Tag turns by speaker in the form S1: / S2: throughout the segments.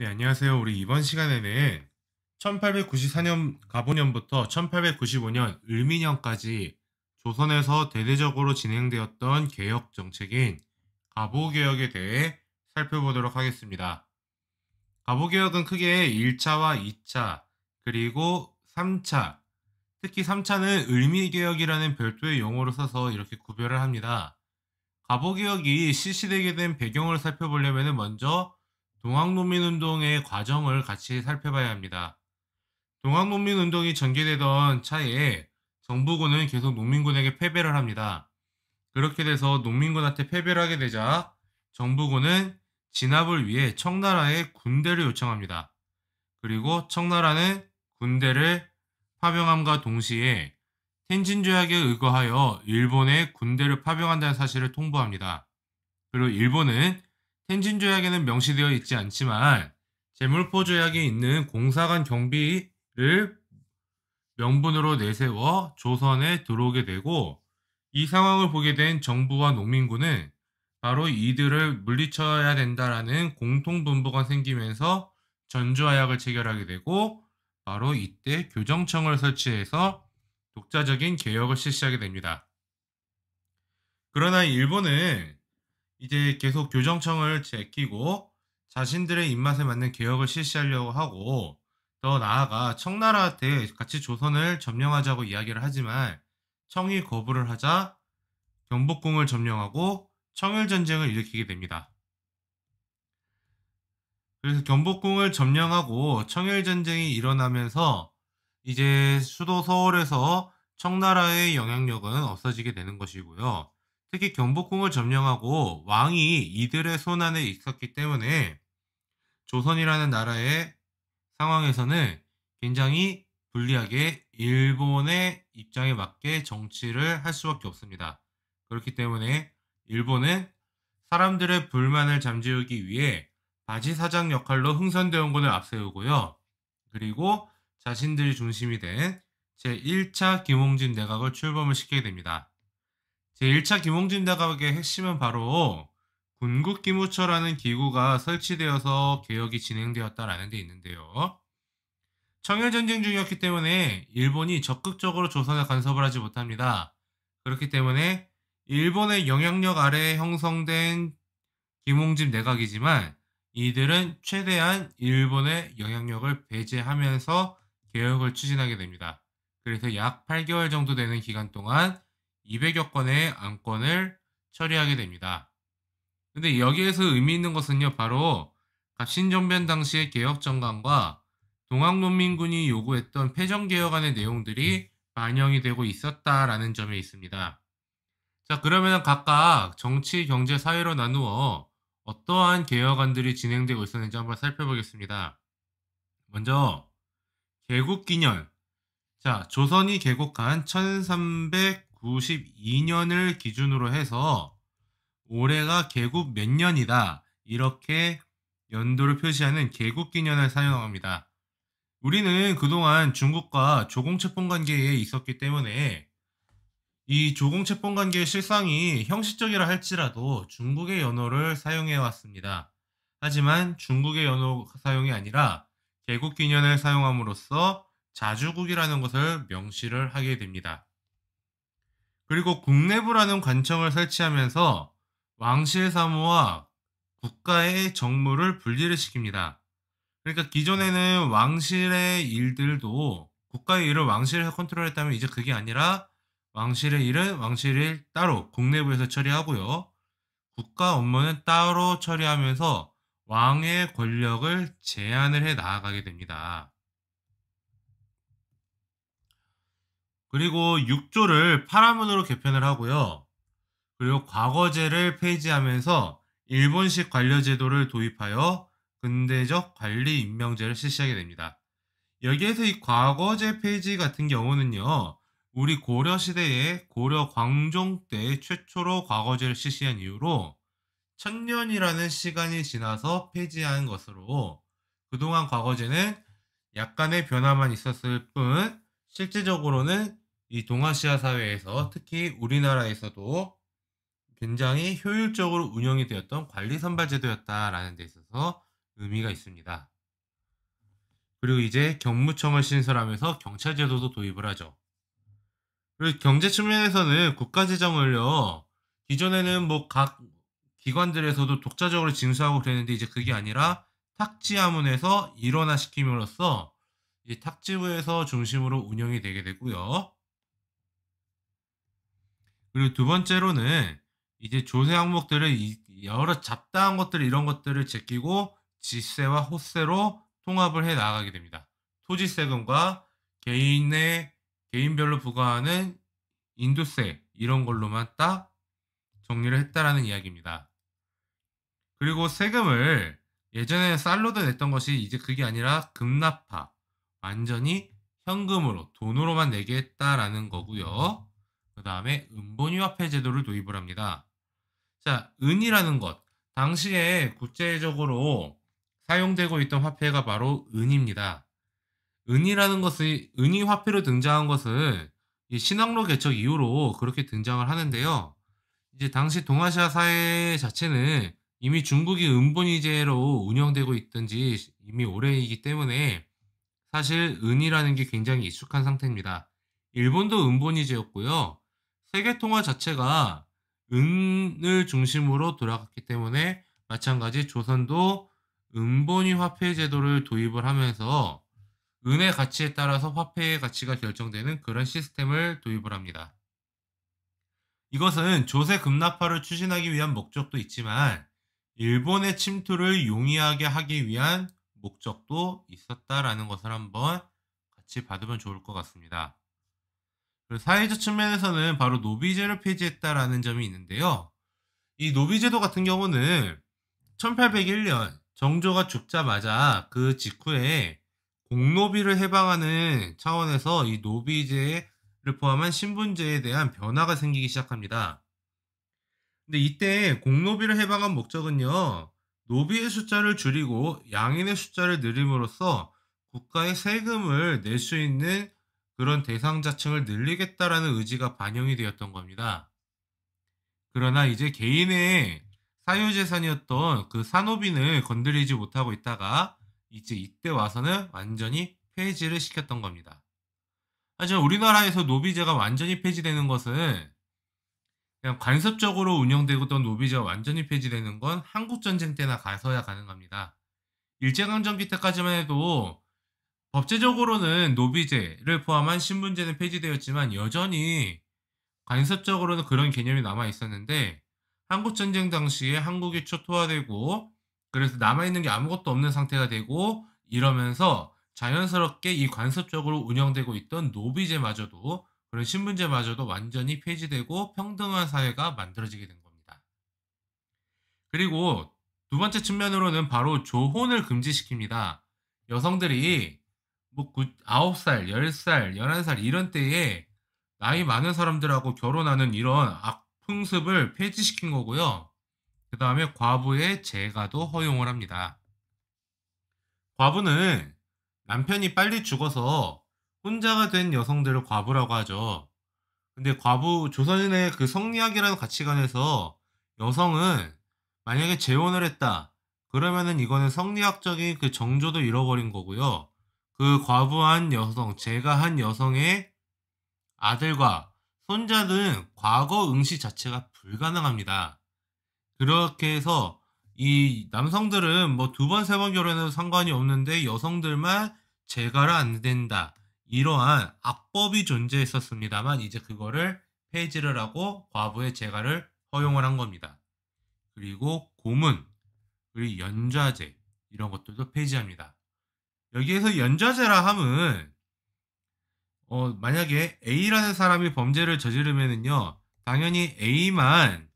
S1: 네, 안녕하세요. 우리 이번 시간에는 1894년 가보년부터 1895년 을미년까지 조선에서 대대적으로 진행되었던 개혁 정책인 가보개혁에 대해 살펴보도록 하겠습니다. 가보개혁은 크게 1차와 2차, 그리고 3차, 특히 3차는 을미개혁이라는 별도의 용어를 써서 이렇게 구별을 합니다. 가보개혁이 실시되게 된 배경을 살펴보려면 먼저 동학농민운동의 과정을 같이 살펴봐야 합니다. 동학농민운동이 전개되던 차에 정부군은 계속 농민군에게 패배를 합니다. 그렇게 돼서 농민군한테 패배를 하게 되자 정부군은 진압을 위해 청나라에 군대를 요청합니다. 그리고 청나라는 군대를 파병함과 동시에 텐진조약에 의거하여 일본에 군대를 파병한다는 사실을 통보합니다. 그리고 일본은 텐진조약에는 명시되어 있지 않지만 제물포조약에 있는 공사관 경비를 명분으로 내세워 조선에 들어오게 되고, 이 상황을 보게 된 정부와 농민군은 바로 이들을 물리쳐야 된다라는 공통분부가 생기면서 전주화약을 체결하게 되고, 바로 이때 교정청을 설치해서 독자적인 개혁을 실시하게 됩니다. 그러나 일본은 이제 계속 교정청을 제끼고 자신들의 입맛에 맞는 개혁을 실시하려고 하고, 더 나아가 청나라한테 같이 조선을 점령하자고 이야기를 하지만 청이 거부를 하자 경복궁을 점령하고 청일전쟁을 일으키게 됩니다. 그래서 경복궁을 점령하고 청일전쟁이 일어나면서 이제 수도 서울에서 청나라의 영향력은 없어지게 되는 것이고요. 특히 경복궁을 점령하고 왕이 이들의 손 안에 있었기 때문에 조선이라는 나라의 상황에서는 굉장히 불리하게 일본의 입장에 맞게 정치를 할 수밖에 없습니다. 그렇기 때문에 일본은 사람들의 불만을 잠재우기 위해 바지사장 역할로 흥선대원군을 앞세우고요. 그리고 자신들이 중심이 된 제1차 김홍진 내각을 출범을 시키게 됩니다. 제1차 김홍진 내각의 핵심은 바로 군국기무처라는 기구가 설치되어서 개혁이 진행되었다라는 데 있는데요. 청일전쟁 중이었기 때문에 일본이 적극적으로 조선에 간섭을 하지 못합니다. 그렇기 때문에 일본의 영향력 아래에 형성된 김홍진 내각이지만 이들은 최대한 일본의 영향력을 배제하면서 개혁을 추진하게 됩니다. 그래서 약 8개월 정도 되는 기간 동안 200여 건의 안건을 처리하게 됩니다. 근데 여기에서 의미 있는 것은요, 바로 갑신정변 당시의 개혁정강과 동학농민군이 요구했던 패전개혁안의 내용들이 반영이 되고 있었다라는 점에 있습니다. 자, 그러면 각각 정치, 경제, 사회로 나누어 어떠한 개혁안들이 진행되고 있었는지 한번 살펴보겠습니다. 먼저 개국기년. 자, 조선이 개국한 1392년을 기준으로 해서 올해가 개국 몇 년이다, 이렇게 연도를 표시하는 개국기년을 사용합니다. 우리는 그동안 중국과 조공채권 관계에 있었기 때문에 이 조공채권 관계의 실상이 형식적이라 할지라도 중국의 연호를 사용해 왔습니다. 하지만 중국의 연호 사용이 아니라 개국기년을 사용함으로써 자주국이라는 것을 명시를 하게 됩니다. 그리고 국내부라는 관청을 설치하면서 왕실 사무와 국가의 정무를 분리를 시킵니다. 그러니까 기존에는 왕실의 일들도, 국가의 일을 왕실에서 컨트롤했다면 이제 그게 아니라 왕실의 일은 왕실이 따로 국내부에서 처리하고요. 국가 업무는 따로 처리하면서 왕의 권력을 제한을 해 나아가게 됩니다. 그리고 6조를 파라문으로 개편을 하고요. 그리고 과거제를 폐지하면서 일본식 관료제도를 도입하여 근대적 관리 임명제를 실시하게 됩니다. 여기에서 이 과거제 폐지 같은 경우는요, 우리 고려 시대에 고려 광종 때 최초로 과거제를 실시한 이후로 1000년이라는 시간이 지나서 폐지한 것으로, 그동안 과거제는 약간의 변화만 있었을 뿐 실질적으로는 이 동아시아 사회에서, 특히 우리나라에서도 굉장히 효율적으로 운영이 되었던 관리 선발 제도였다라는 데 있어서 의미가 있습니다. 그리고 이제 경무청을 신설하면서 경찰제도도 도입을 하죠. 그리고 경제 측면에서는 국가재정을요, 기존에는 뭐 각 기관들에서도 독자적으로 징수하고 그랬는데 이제 그게 아니라 탁지하문에서 일원화시킴으로써 이제 탁지부에서 중심으로 운영이 되게 되고요. 그리고 두 번째로는 이제 조세 항목들을 여러 잡다한 것들 이런 것들을 제끼고 지세와 호세로 통합을 해 나가게 됩니다. 토지세금과 개인별로 부과하는 인도세 이런 걸로만 딱 정리를 했다라는 이야기입니다. 그리고 세금을 예전에 쌀로도 냈던 것이 이제 그게 아니라 급납화, 완전히 현금으로 돈으로만 내게 했다라는 거고요. 그 다음에 은본위화폐 제도를 도입을 합니다. 자, 은이라는 것. 당시에 국제적으로 사용되고 있던 화폐가 바로 은입니다. 은이라는 것이, 은이 화폐로 등장한 것은 이 신항로 개척 이후로 그렇게 등장을 하는데요. 이제 당시 동아시아 사회 자체는 이미 중국이 은본위제로 운영되고 있던지 이미 오래이기 때문에 사실 은이라는 게 굉장히 익숙한 상태입니다. 일본도 은본위제였고요. 세계 통화 자체가 은을 중심으로 돌아갔기 때문에 마찬가지 조선도 은본위 화폐 제도를 도입을 하면서 은의 가치에 따라서 화폐의 가치가 결정되는 그런 시스템을 도입을 합니다. 이것은 조세 급납화를 추진하기 위한 목적도 있지만 일본의 침투를 용이하게 하기 위한 목적도 있었다라는 것을 한번 같이 받으면 좋을 것 같습니다. 사회적 측면에서는 바로 노비제를 폐지했다라는 점이 있는데요. 이 노비제도 같은 경우는 1801년 정조가 죽자마자 그 직후에 공노비를 해방하는 차원에서 이 노비제를 포함한 신분제에 대한 변화가 생기기 시작합니다. 근데 이때 공노비를 해방한 목적은요, 노비의 숫자를 줄이고 양인의 숫자를 늘림으로써 국가의 세금을 낼 수 있는 그런 대상자층을 늘리겠다라는 의지가 반영이 되었던 겁니다. 그러나 이제 개인의 사유재산이었던 그 산호빈을 건드리지 못하고 있다가 이제 이때 와서는 완전히 폐지를 시켰던 겁니다. 하지만 우리나라에서 노비제가 완전히 폐지되는 것은 그냥 간섭적으로 운영되고 있던 노비제가 완전히 폐지되는 건 한국전쟁 때나 가서야 가능합니다. 일제강점기 때까지만 해도 법제적으로는 노비제를 포함한 신분제는 폐지되었지만 여전히 간섭적으로는 그런 개념이 남아 있었는데 한국전쟁 당시에 한국이 초토화되고 그래서 남아있는 게 아무것도 없는 상태가 되고 이러면서 자연스럽게 이 간섭적으로 운영되고 있던 노비제마저도 그런 신분제마저도 완전히 폐지되고 평등한 사회가 만들어지게 된 겁니다. 그리고 두 번째 측면으로는 바로 조혼을 금지시킵니다. 여성들이 뭐 9살, 10살, 11살 이런 때에 나이 많은 사람들하고 결혼하는 이런 악풍습을 폐지시킨 거고요. 그 다음에 과부의 재가도 허용을 합니다. 과부는 남편이 빨리 죽어서 혼자가 된 여성들을 과부라고 하죠. 근데 조선인의 그 성리학이라는 가치관에서 여성은 만약에 재혼을 했다. 그러면은 이거는 성리학적인 그 정조도 잃어버린 거고요. 그 과부한 여성, 재가한 여성의 아들과 손자는 과거 응시 자체가 불가능합니다. 그렇게 해서 이 남성들은 뭐 두 번, 세 번 결혼해도 상관이 없는데 여성들만 재가를 안 된다. 이러한 악법이 존재했었습니다만 이제 그거를 폐지를 하고 과부의 재가를 허용을 한 겁니다. 그리고 고문, 그리고 연좌제 이런 것들도 폐지합니다. 여기에서 연좌제라 함은 만약에 A라는 사람이 범죄를 저지르면은요, 당연히 A만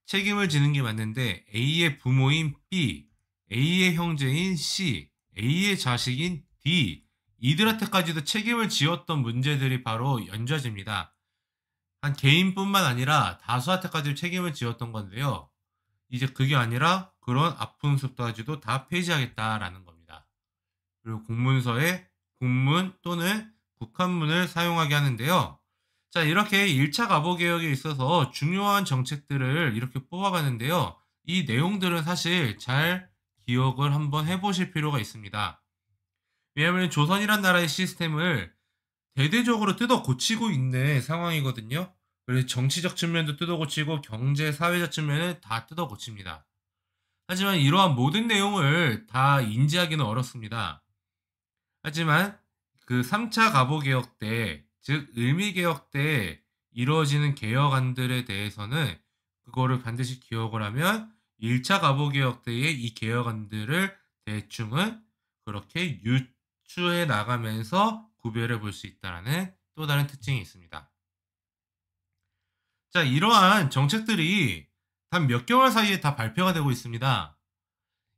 S1: 책임을 지는 게 맞는데 A의 부모인 B, A의 형제인 C, A의 자식인 D 이들한테까지도 책임을 지었던 문제들이 바로 연좌제입니다. 한 개인뿐만 아니라 다수한테까지 책임을 지었던 건데요. 이제 그게 아니라 그런 아픔습까지도 다 폐지하겠다라는 겁니다. 그리고 공문서에 국문 또는 국한문을 사용하게 하는데요. 자, 이렇게 1차 가보개혁에 있어서 중요한 정책들을 이렇게 뽑아봤는데요. 이 내용들은 사실 잘 기억을 한번 해보실 필요가 있습니다. 왜냐하면 조선이란 나라의 시스템을 대대적으로 뜯어 고치고 있는 상황이거든요. 그래서 정치적 측면도 뜯어 고치고 경제, 사회적 측면을 다 뜯어 고칩니다. 하지만 이러한 모든 내용을 다 인지하기는 어렵습니다. 하지만 그 3차 가보개혁 때, 즉 을미개혁 때 이루어지는 개혁안들에 대해서는 그거를 반드시 기억을 하면 1차 가보개혁 때의 이 개혁안들을 대충은 그렇게 유추해 나가면서 구별해 볼 수 있다는 또 다른 특징이 있습니다. 자, 이러한 정책들이 단 몇 개월 사이에 다 발표가 되고 있습니다.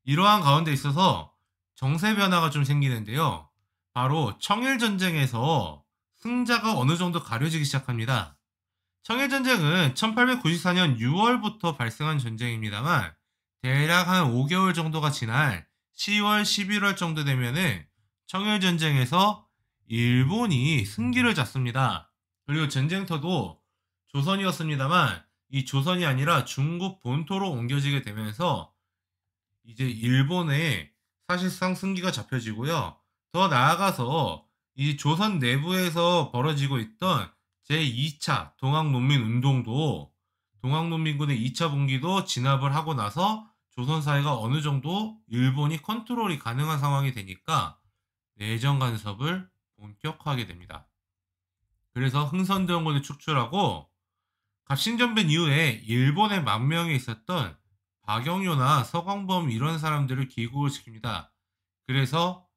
S1: 이러한 가운데 있어서 정세 변화가 좀 생기는데요. 바로 청일전쟁에서 승자가 어느 정도 가려지기 시작합니다. 청일전쟁은 1894년 6월부터 발생한 전쟁입니다만 대략 한 5개월 정도가 지난 10월, 11월 정도 되면은 청일전쟁에서 일본이 승기를 잡습니다. 그리고 전쟁터도 조선이었습니다만 이 조선이 아니라 중국 본토로 옮겨지게 되면서 이제 일본에 사실상 승기가 잡혀지고요. 더 나아가서 이 조선 내부에서 벌어지고 있던 제2차 동학농민운동도 동학농민군의 2차 분기도 진압을 하고 나서 조선 사회가 어느 정도 일본이 컨트롤이 가능한 상황이 되니까 내정 간섭을 본격화하게 됩니다. 그래서 흥선대원군을 축출하고 갑신전변 이후에 일본에 망명에 있었던 박영효나 서광범 이런 사람들을 귀국을 시킵니다. 그래서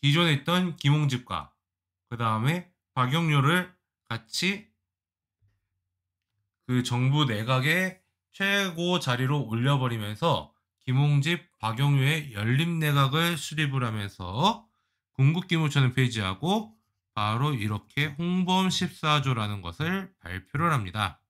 S1: 기존에 있던 김홍집과 그 다음에 박영효를 같이 그 정부 내각의 최고 자리로 올려버리면서 김홍집, 박영효의 연립내각을 수립을 하면서 궁극기무천을 폐지하고 바로 이렇게 홍범 14조라는 것을 발표를 합니다.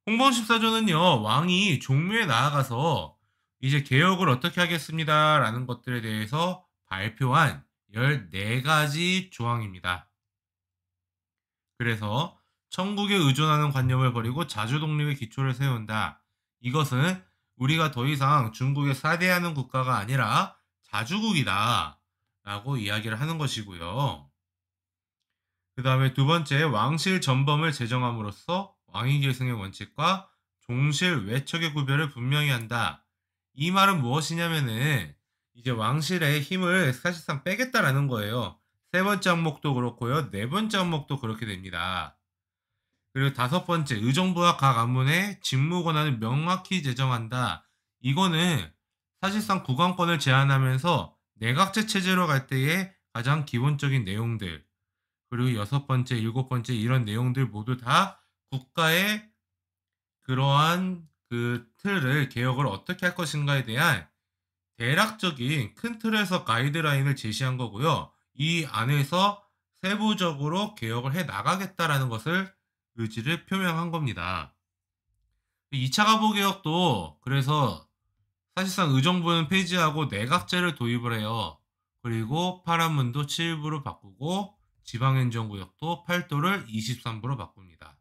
S1: 홍범 14조는요, 왕이 종묘에 나아가서 이제 개혁을 어떻게 하겠습니다라는 것들에 대해서 발표한 14가지 조항입니다. 그래서 천국에 의존하는 관념을 버리고 자주 독립의 기초를 세운다. 이것은 우리가 더 이상 중국에 사대하는 국가가 아니라 자주국이다 라고 이야기를 하는 것이고요. 그 다음에 두 번째, 왕실 전범을 제정함으로써 왕위 계승의 원칙과 종실 외척의 구별을 분명히 한다. 이 말은 무엇이냐면은 이제 왕실의 힘을 사실상 빼겠다라는 거예요. 세 번째 항목도 그렇고요. 네 번째 항목도 그렇게 됩니다. 그리고 다섯 번째, 의정부와 각 안문의 직무 권한을 명확히 제정한다. 이거는 사실상 국왕권을 제한하면서 내각제 체제로 갈 때의 가장 기본적인 내용들, 그리고 여섯 번째, 일곱 번째 이런 내용들 모두 다 국가의 그러한 그 틀을 개혁을 어떻게 할 것인가에 대한 대략적인 큰 틀에서 가이드라인을 제시한 거고요. 이 안에서 세부적으로 개혁을 해 나가겠다라는 것을 의지를 표명한 겁니다. 2차 가보개혁도 그래서 사실상 의정부는 폐지하고 내각제를 도입을 해요. 그리고 파란문도 7부로 바꾸고 지방행정구역도 8도를 23부로 바꿉니다.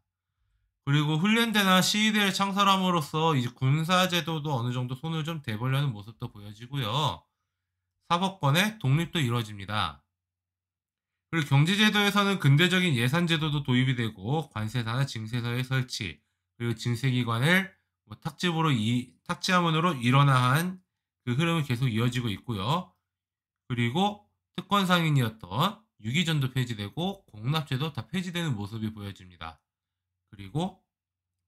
S1: 그리고 훈련대나 시위대를 창설함으로써 이제 군사제도도 어느 정도 손을 좀 대보려는 모습도 보여지고요. 사법권의 독립도 이루어집니다. 그리고 경제제도에서는 근대적인 예산제도도 도입이 되고 관세사나 징세서의 설치, 그리고 징세기관을 탁지하문으로 일원화한 그 흐름이 계속 이어지고 있고요. 그리고 특권상인이었던 유기전도 폐지되고 공납제도 다 폐지되는 모습이 보여집니다. 그리고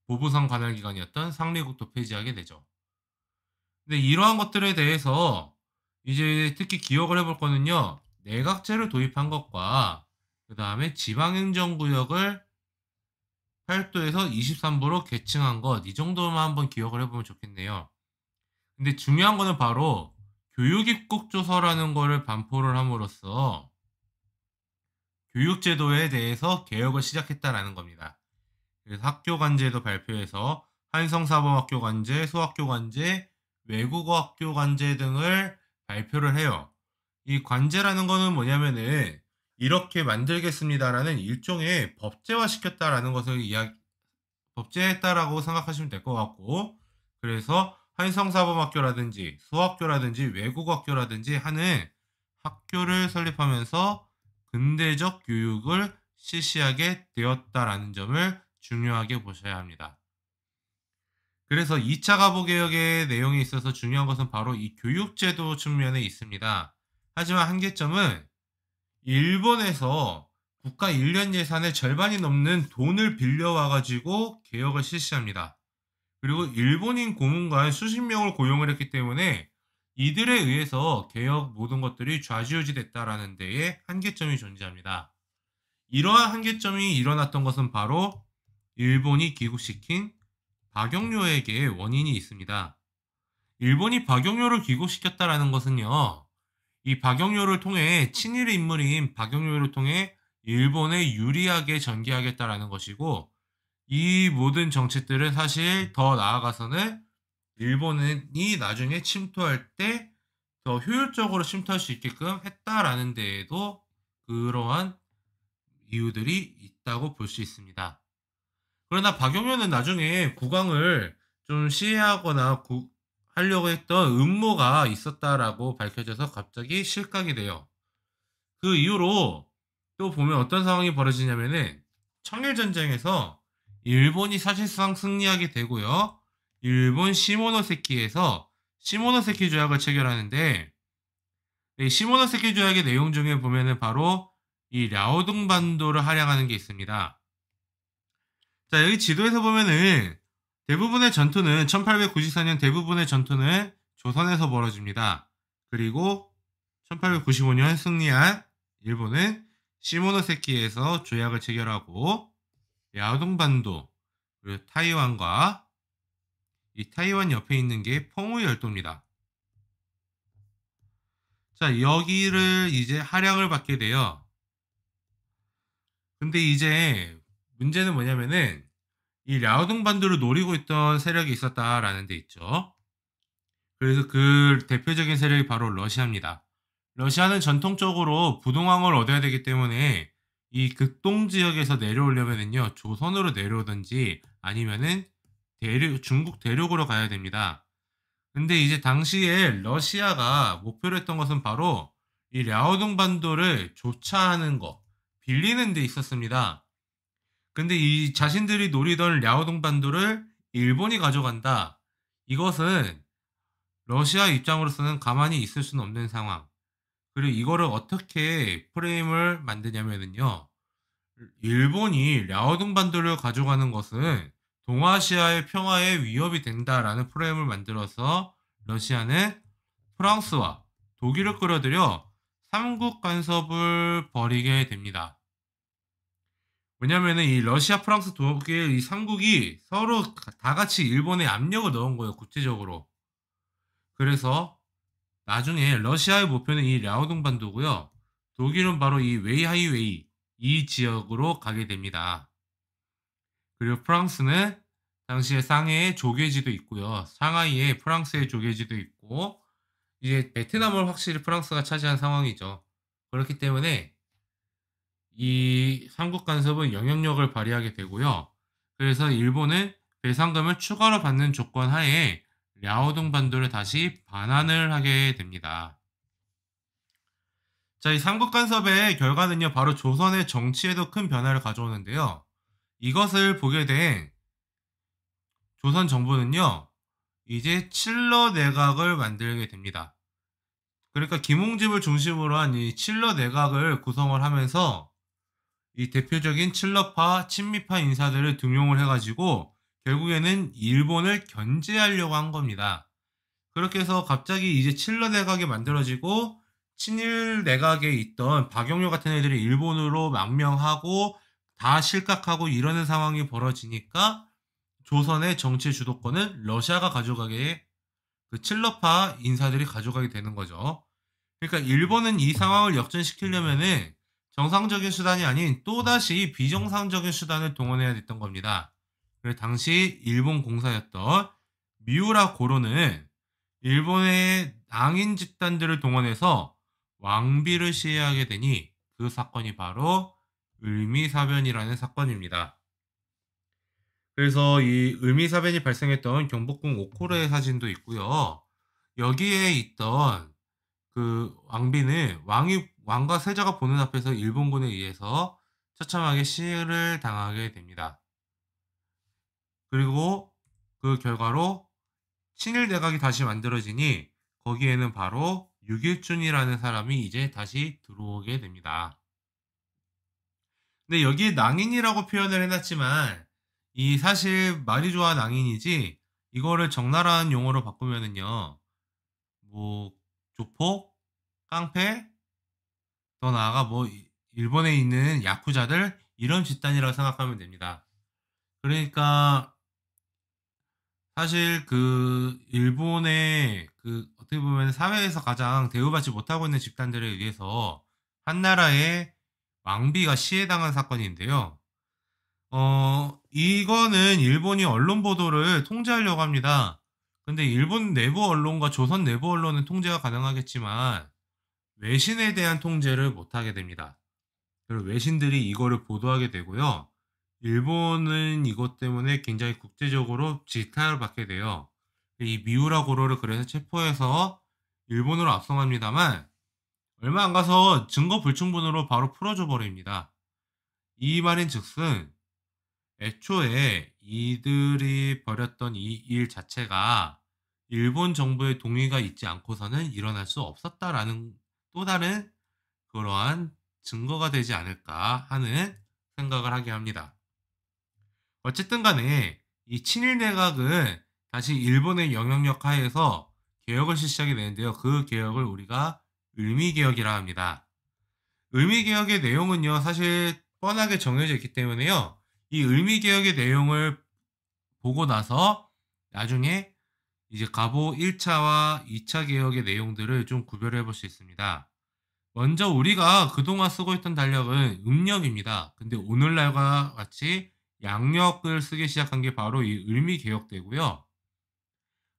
S1: 보부상 관할기관이었던 상례국도 폐지하게 되죠. 근데 이러한 것들에 대해서 이제 특히 기억을 해볼 거는요. 내각제를 도입한 것과 그 다음에 지방행정구역을 8도에서 23도로 계층한 것, 이 정도만 한번 기억을 해보면 좋겠네요. 근데 중요한 거는 바로 교육입국조서라는 거를 반포를 함으로써 교육제도에 대해서 개혁을 시작했다라는 겁니다. 그래서 학교관제도 발표해서 한성사범학교관제, 수학교관제, 외국어학교관제 등을 발표를 해요. 이 관제라는 거는 뭐냐면은 이렇게 만들겠습니다라는 일종의 법제화 시켰다라는 것을 법제했다라고 생각하시면 될 것 같고, 그래서 한성사범학교라든지 수학교라든지 외국어학교라든지 하는 학교를 설립하면서 근대적 교육을 실시하게 되었다라는 점을 중요하게 보셔야 합니다. 그래서 2차 가보개혁의 내용에 있어서 중요한 것은 바로 이 교육제도 측면에 있습니다. 하지만 한계점은 일본에서 국가 1년 예산의 절반이 넘는 돈을 빌려와가지고 개혁을 실시합니다. 그리고 일본인 고문관 수십 명을 고용을 했기 때문에 이들에 의해서 개혁 모든 것들이 좌지우지 됐다라는 데에 한계점이 존재합니다. 이러한 한계점이 일어났던 것은 바로 일본이 귀국시킨 박영료에게 원인이 있습니다. 일본이 박영료를 귀국시켰다라는 것은요, 이 박영료를 통해 친일 인물인 박영료를 통해 일본에 유리하게 전개하겠다라는 것이고, 이 모든 정책들은 사실 더 나아가서는 일본이 나중에 침투할 때 더 효율적으로 침투할 수 있게끔 했다라는 데에도 그러한 이유들이 있다고 볼 수 있습니다. 그러나 박영료는 나중에 국왕을 좀 시해하거나 하려고 했던 음모가 있었다라고 밝혀져서 갑자기 실각이 돼요. 그 이후로 또 보면 어떤 상황이 벌어지냐면은 청일전쟁에서 일본이 사실상 승리하게 되고요. 일본 시모노세키에서 시모노세키 조약을 체결하는데, 이 시모노세키 조약의 내용 중에 보면은 바로 이 랴오둥 반도를 할양하는 게 있습니다. 자, 여기 지도에서 보면은 대부분의 전투는 1894년 대부분의 전투는 조선에서 벌어집니다. 그리고 1895년 승리한 일본은 시모노세키에서 조약을 체결하고 랴오둥 반도, 그리고 타이완과 이 타이완 옆에 있는 게 펑우 열도입니다. 자, 여기를 이제 할양을 받게 돼요. 근데 이제 문제는 뭐냐면은 이 랴오둥 반도를 노리고 있던 세력이 있었다라는 데 있죠. 그래서 그 대표적인 세력이 바로 러시아입니다. 러시아는 전통적으로 부동항을 얻어야 되기 때문에 이 극동 지역에서 내려오려면은요, 조선으로 내려오든지 아니면은 중국 대륙으로 가야 됩니다. 근데 이제 당시에 러시아가 목표로 했던 것은 바로 이 랴오둥 반도를 조차하는 거, 빌리는 데 있었습니다. 근데 이 자신들이 노리던 랴오둥 반도를 일본이 가져간다. 이것은 러시아 입장으로서는 가만히 있을 수는 없는 상황. 그리고 이거를 어떻게 프레임을 만드냐면요. 일본이 랴오둥 반도를 가져가는 것은 동아시아의 평화에 위협이 된다라는 프레임을 만들어서 러시아는 프랑스와 독일을 끌어들여 삼국 간섭을 벌이게 됩니다. 왜냐면은 이 러시아, 프랑스, 독일 이 삼국이 서로 다 같이 일본에 압력을 넣은 거예요, 국제적으로. 그래서 나중에 러시아의 목표는 이 랴오둥 반도고요. 독일은 바로 이 웨이하이웨이 이 지역으로 가게 됩니다. 그리고 프랑스는 당시에 상해에 조개지도 있고요. 상하이에 프랑스의 조개지도 있고, 이제 베트남을 확실히 프랑스가 차지한 상황이죠. 그렇기 때문에 이 삼국 간섭은 영향력을 발휘하게 되고요. 그래서 일본은 배상금을 추가로 받는 조건 하에 랴오둥 반도를 다시 반환을 하게 됩니다. 자, 이 삼국 간섭의 결과는요, 바로 조선의 정치에도 큰 변화를 가져오는데요. 이것을 보게 된 조선 정부는요, 이제 칠러 내각을 만들게 됩니다. 그러니까 김홍집을 중심으로 한 이 칠러 내각을 구성을 하면서 이 대표적인 칠러파, 친미파 인사들을 등용을 해가지고 결국에는 일본을 견제하려고 한 겁니다. 그렇게 해서 갑자기 이제 칠러 내각이 만들어지고 친일 내각에 있던 박영료 같은 애들이 일본으로 망명하고 다 실각하고 이러는 상황이 벌어지니까 조선의 정치 주도권은 러시아가 가져가게, 그 칠러파 인사들이 가져가게 되는 거죠. 그러니까 일본은 이 상황을 역전시키려면은 정상적인 수단이 아닌 또다시 비정상적인 수단을 동원해야 됐던 겁니다. 그래서 당시 일본 공사였던 미우라 고로는 일본의 낭인 집단들을 동원해서 왕비를 시해하게 되니 그 사건이 바로 을미사변이라는 사건입니다. 그래서 이 을미사변이 발생했던 경복궁 오코레 사진도 있고요. 여기에 있던 그 왕비는 왕과 세자가 보는 앞에서 일본군에 의해서 처참하게 시해를 당하게 됩니다. 그리고 그 결과로 친일 내각이 다시 만들어지니 거기에는 바로 육일준이라는 사람이 이제 다시 들어오게 됩니다. 근데 여기에 낭인이라고 표현을 해놨지만 이 사실 말이 좋아 낭인이지 이거를 적나라한 용어로 바꾸면은요 뭐 조폭, 깡패, 더 나아가 뭐 일본에 있는 야쿠자들 이런 집단이라고 생각하면 됩니다. 그러니까 사실 그 일본의 그 어떻게 보면 사회에서 가장 대우받지 못하고 있는 집단들에 의해서 한나라의 왕비가 시해당한 사건인데요. 이거는 일본이 언론 보도를 통제하려고 합니다. 근데 일본 내부 언론과 조선 내부 언론은 통제가 가능하겠지만 외신에 대한 통제를 못하게 됩니다. 그리고 외신들이 이거를 보도하게 되고요. 일본은 이것 때문에 굉장히 국제적으로 질타를 받게 돼요. 이 미우라 고로를 그래서 체포해서 일본으로 압송합니다만 얼마 안 가서 증거 불충분으로 바로 풀어줘 버립니다. 이 말인즉슨 애초에 이들이 벌였던 이 일 자체가 일본 정부의 동의가 있지 않고서는 일어날 수 없었다라는 또 다른 그러한 증거가 되지 않을까 하는 생각을 하게 합니다. 어쨌든 간에 이 친일 내각은 다시 일본의 영향력 하에서 개혁을 실시하게 되는데요. 그 개혁을 우리가 을미개혁이라 합니다. 을미개혁의 내용은요, 사실 뻔하게 정해져 있기 때문에요. 이 을미개혁의 내용을 보고 나서 나중에 이제 가보 1차와 2차 개혁의 내용들을 좀 구별해 볼 수 있습니다. 먼저 우리가 그동안 쓰고 있던 달력은 음력입니다. 근데 오늘날과 같이 양력을 쓰기 시작한 게 바로 이 을미개혁되고요.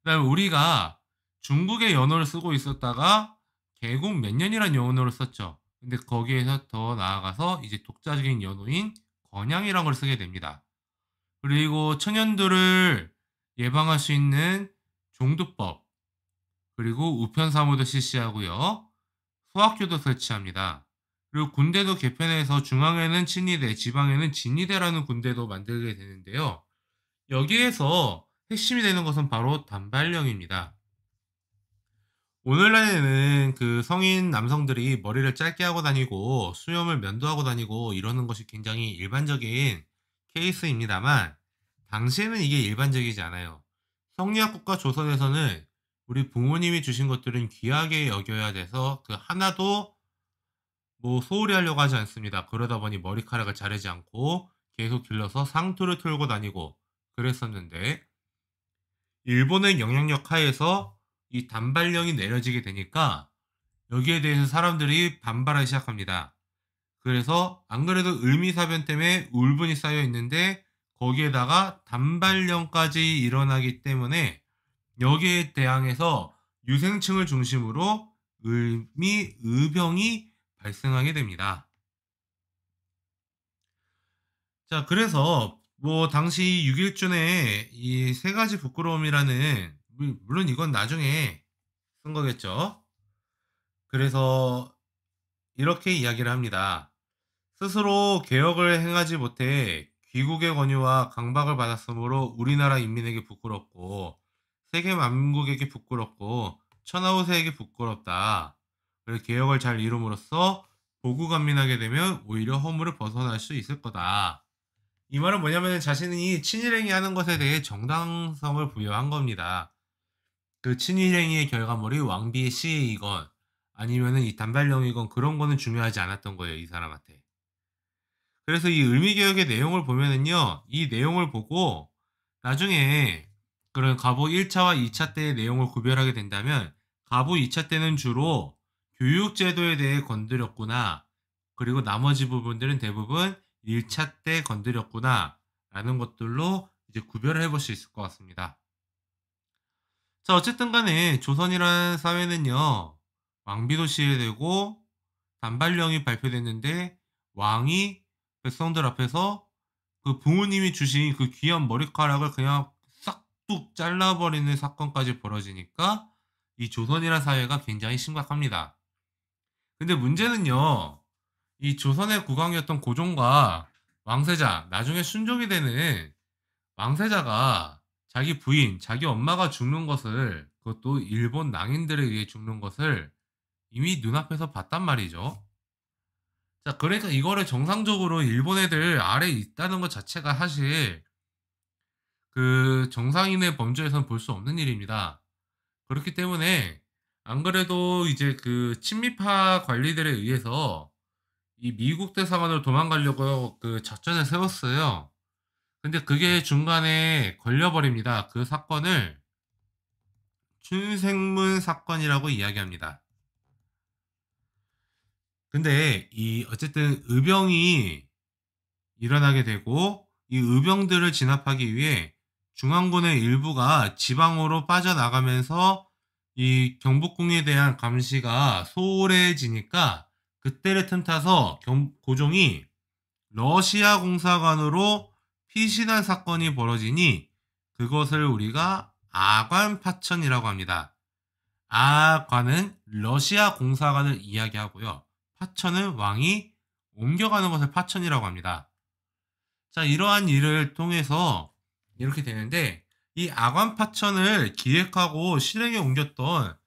S1: 그다음에 우리가 중국의 연호를 쓰고 있었다가 개국 몇 년이란 연호를 썼죠. 근데 거기에서 더 나아가서 이제 독자적인 연호인 건양이란 걸 쓰게 됩니다. 그리고 천연두를 예방할 수 있는 종두법, 그리고 우편사무도 실시하고요. 소학교도 설치합니다. 그리고 군대도 개편해서 중앙에는 친위대, 지방에는 진위대라는 군대도 만들게 되는데요. 여기에서 핵심이 되는 것은 바로 단발령입니다. 오늘날에는 그 성인 남성들이 머리를 짧게 하고 다니고 수염을 면도하고 다니고 이러는 것이 굉장히 일반적인 케이스입니다만 당시에는 이게 일반적이지 않아요. 성리학 국가 조선에서는 우리 부모님이 주신 것들은 귀하게 여겨야 돼서 그 하나도 뭐 소홀히 하려고 하지 않습니다. 그러다 보니 머리카락을 자르지 않고 계속 길러서 상투를 틀고 다니고 그랬었는데 일본의 영향력 하에서 이 단발령이 내려지게 되니까 여기에 대해서 사람들이 반발하기 시작합니다. 그래서 안 그래도 을미사변 때문에 울분이 쌓여 있는데 거기에다가 단발령까지 일어나기 때문에 여기에 대항해서 유생층을 중심으로 의병이 발생하게 됩니다. 자, 그래서 뭐 당시 6.1준의 이 세 가지 부끄러움이라는 물론 이건 나중에 쓴 거겠죠. 그래서 이렇게 이야기를 합니다. 스스로 개혁을 행하지 못해 귀국의 권유와 강박을 받았으므로 우리나라 인민에게 부끄럽고 세계 만국에게 부끄럽고 천하우세에게 부끄럽다. 그래서 개혁을 잘 이룸으로써 보국안민하게 되면 오히려 허물을 벗어날 수 있을 거다. 이 말은 뭐냐면 자신이 친일행위 하는 것에 대해 정당성을 부여한 겁니다. 그 친일행위의 결과물이 왕비의 시해이건 아니면은 이 단발령이건 그런 거는 중요하지 않았던 거예요, 이 사람한테. 그래서 이 을미개혁의 내용을 보면은요, 이 내용을 보고 나중에 그런 가보 1차와 2차 때의 내용을 구별하게 된다면 가보 2차 때는 주로 교육제도에 대해 건드렸구나. 그리고 나머지 부분들은 대부분 1차 때 건드렸구나. 라는 것들로 이제 구별을 해볼 수 있을 것 같습니다. 자, 어쨌든 간에 조선이라는 사회는요, 왕비도 시해되고 단발령이 발표됐는데 왕이 백성들 앞에서 그 부모님이 주신 그 귀한 머리카락을 그냥 싹둑 잘라버리는 사건까지 벌어지니까 이 조선이라는 사회가 굉장히 심각합니다. 근데 문제는요. 이 조선의 국왕이었던 고종과 왕세자, 나중에 순종이 되는 왕세자가 자기 부인, 자기 엄마가 죽는 것을, 그것도 일본 낭인들에 의해 죽는 것을 이미 눈앞에서 봤단 말이죠. 자, 그러니까 이거를 정상적으로 일본 애들 아래에 있다는 것 자체가 사실 그 정상인의 범주에서는 볼 수 없는 일입니다. 그렇기 때문에 안 그래도 이제 그 친미파 관리들에 의해서 이 미국 대사관으로 도망가려고 그 작전을 세웠어요. 근데 그게 중간에 걸려버립니다. 그 사건을 춘생문 사건이라고 이야기합니다. 근데 이 어쨌든 의병이 일어나게 되고 이 의병들을 진압하기 위해 중앙군의 일부가 지방으로 빠져나가면서 이 경복궁에 대한 감시가 소홀해지니까 그때를 틈타서 고종이 러시아 공사관으로 피신한 사건이 벌어지니 그것을 우리가 아관파천이라고 합니다. 아관은 러시아 공사관을 이야기하고요. 파천은 왕이 옮겨가는 것을 파천이라고 합니다. 자, 이러한 일을 통해서 이렇게 되는데 이 아관파천을 기획하고 실행에 옮겼던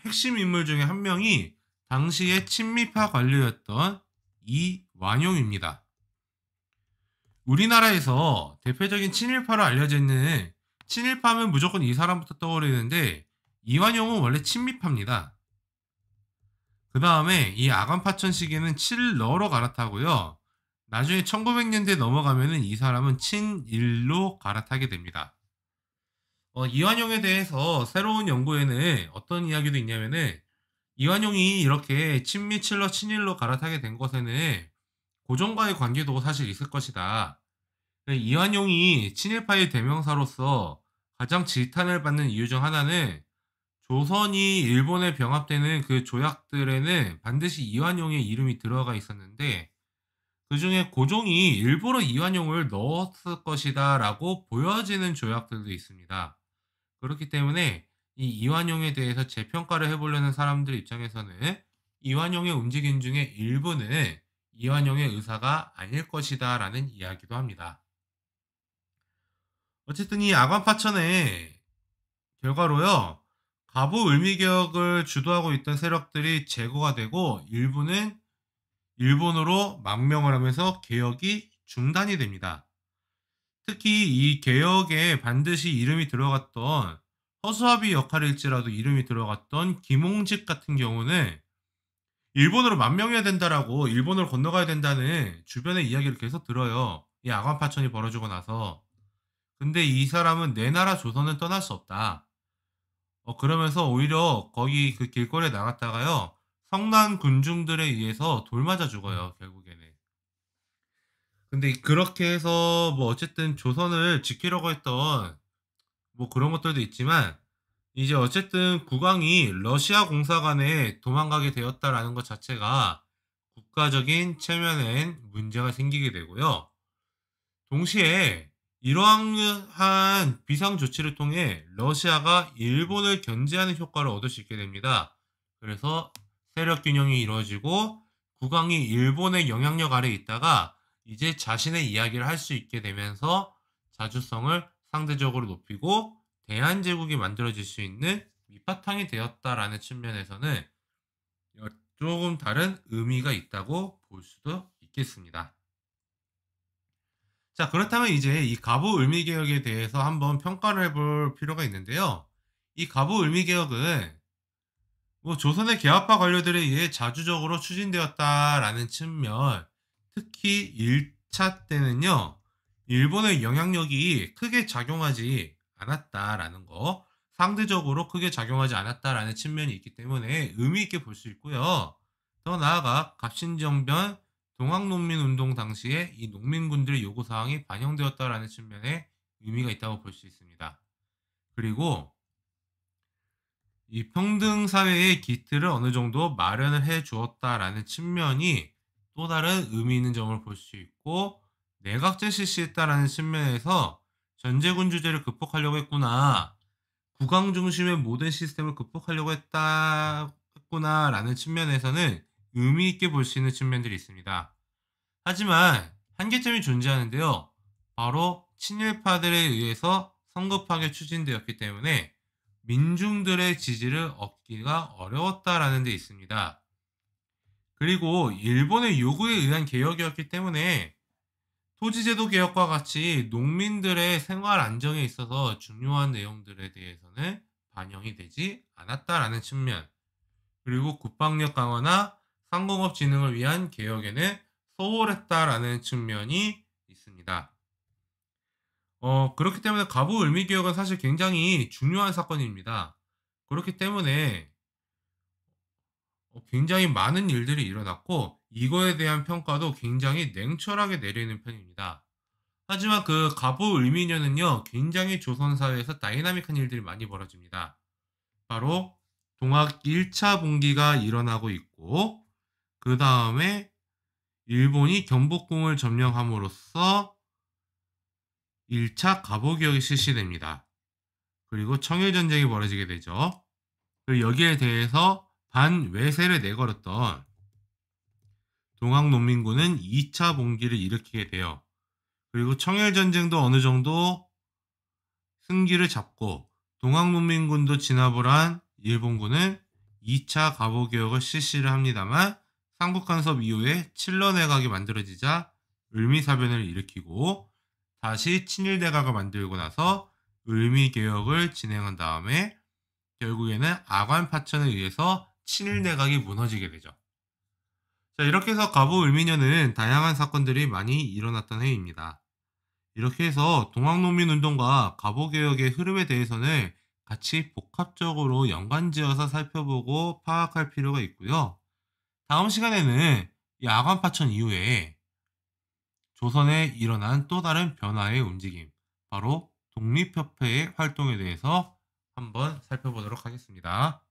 S1: 핵심 인물 중에 한 명이 당시의 친미파 관료였던 이완용입니다. 우리나라에서 대표적인 친일파로 알려져 있는, 친일파면 무조건 이 사람부터 떠오르는데 이완용은 원래 친미파입니다. 그 다음에 이 아관파천 시기에는 칠러로 갈아타고요. 나중에 1900년대 넘어가면은 이 사람은 친일로 갈아타게 됩니다. 이완용에 대해서 새로운 연구에는 어떤 이야기도 있냐면은 이완용이 이렇게 친미 칠러 친일로 갈아타게 된 것에는 고종과의 관계도 사실 있을 것이다. 이완용이 친일파의 대명사로서 가장 질타를 받는 이유 중 하나는 조선이 일본에 병합되는 그 조약들에는 반드시 이완용의 이름이 들어가 있었는데 그 중에 고종이 일부러 이완용을 넣었을 것이다 라고 보여지는 조약들도 있습니다. 그렇기 때문에 이 이완용에 대해서 재평가를 해보려는 사람들 입장에서는 이완용의 움직임 중에 일부는 이완용의 의사가 아닐 것이다 라는 이야기도 합니다. 어쨌든 이 아관파천의 결과로요. 가부 을미개혁을 주도하고 있던 세력들이 제거가 되고 일부는 일본으로 망명을 하면서 개혁이 중단이 됩니다. 특히 이 개혁에 반드시 이름이 들어갔던, 허수아비 역할일지라도 이름이 들어갔던 김홍직 같은 경우는 일본으로 망명해야 된다라고, 일본으로 건너가야 된다는 주변의 이야기를 계속 들어요. 이 아관파천이 벌어지고 나서. 근데 이 사람은 내 나라 조선은 떠날 수 없다. 그러면서 오히려 거기 그 길거리에 나갔다가요. 성난 군중들에 의해서 돌 맞아 죽어요, 결국에는. 근데 그렇게 해서 뭐 어쨌든 조선을 지키려고 했던 뭐 그런 것들도 있지만 이제 어쨌든 국왕이 러시아 공사관에 도망가게 되었다라는 것 자체가 국가적인 체면엔 문제가 생기게 되고요. 동시에 이러한 비상 조치를 통해 러시아가 일본을 견제하는 효과를 얻을 수 있게 됩니다. 그래서 세력 균형이 이루어지고 국왕이 일본의 영향력 아래에 있다가 이제 자신의 이야기를 할 수 있게 되면서 자주성을 상대적으로 높이고 대한제국이 만들어질 수 있는 밑바탕이 되었다라는 측면에서는 조금 다른 의미가 있다고 볼 수도 있겠습니다. 자, 그렇다면 이제 이 가부 을미개혁에 대해서 한번 평가를 해볼 필요가 있는데요. 이 가부 을미개혁은 뭐 조선의 개화파 관료들에 의해 자주적으로 추진되었다라는 측면, 특히 1차 때는요, 일본의 영향력이 크게 작용하지 않았다라는 거, 상대적으로 크게 작용하지 않았다라는 측면이 있기 때문에 의미 있게 볼 수 있고요. 더 나아가 갑신정변 동학농민운동 당시에 이 농민군들의 요구사항이 반영되었다라는 측면에 의미가 있다고 볼 수 있습니다. 그리고 이 평등사회의 기틀을 어느 정도 마련을 해 주었다라는 측면이 또 다른 의미 있는 점을 볼 수 있고, 내각제 실시했다라는 측면에서 전제군 주제를 극복하려고 했구나. 국왕 중심의 모든 시스템을 극복하려고 했구나라는 측면에서는 의미 있게 볼 수 있는 측면들이 있습니다. 하지만 한계점이 존재하는데요. 바로 친일파들에 의해서 성급하게 추진되었기 때문에 민중들의 지지를 얻기가 어려웠다라는 데 있습니다. 그리고 일본의 요구에 의한 개혁이었기 때문에 토지제도 개혁과 같이 농민들의 생활 안정에 있어서 중요한 내용들에 대해서는 반영이 되지 않았다라는 측면, 그리고 국방력 강화나 상공업 진흥을 위한 개혁에는 소홀했다라는 측면이 있습니다. 그렇기 때문에 갑오 을미 개혁은 사실 굉장히 중요한 사건입니다. 그렇기 때문에 굉장히 많은 일들이 일어났고 이거에 대한 평가도 굉장히 냉철하게 내리는 편입니다. 하지만 그 갑오 을미년은요 굉장히 조선 사회에서 다이나믹한 일들이 많이 벌어집니다. 바로 동학 1차 봉기가 일어나고 있고 그 다음에 일본이 경복궁을 점령함으로써 1차 갑오개혁이 실시됩니다. 그리고 청일전쟁이 벌어지게 되죠. 그리고 여기에 대해서 반외세를 내걸었던 동학농민군은 2차 봉기를 일으키게 돼요. 그리고 청일전쟁도 어느 정도 승기를 잡고 동학농민군도 진압을 한 일본군은 2차 갑오개혁을 실시를 합니다만 삼국간섭 이후에 칠러내각이 만들어지자 을미사변을 일으키고 다시 친일내각을 만들고 나서 을미개혁을 진행한 다음에 결국에는 아관파천에 의해서 친일내각이 무너지게 되죠. 자, 이렇게 해서 갑오을미년은 다양한 사건들이 많이 일어났던 해입니다. 이렇게 해서 동학농민운동과 갑오개혁의 흐름에 대해서는 같이 복합적으로 연관지어서 살펴보고 파악할 필요가 있고요. 다음 시간에는 이 아관파천 이후에 조선에 일어난 또 다른 변화의 움직임, 바로 독립협회의 활동에 대해서 한번 살펴보도록 하겠습니다.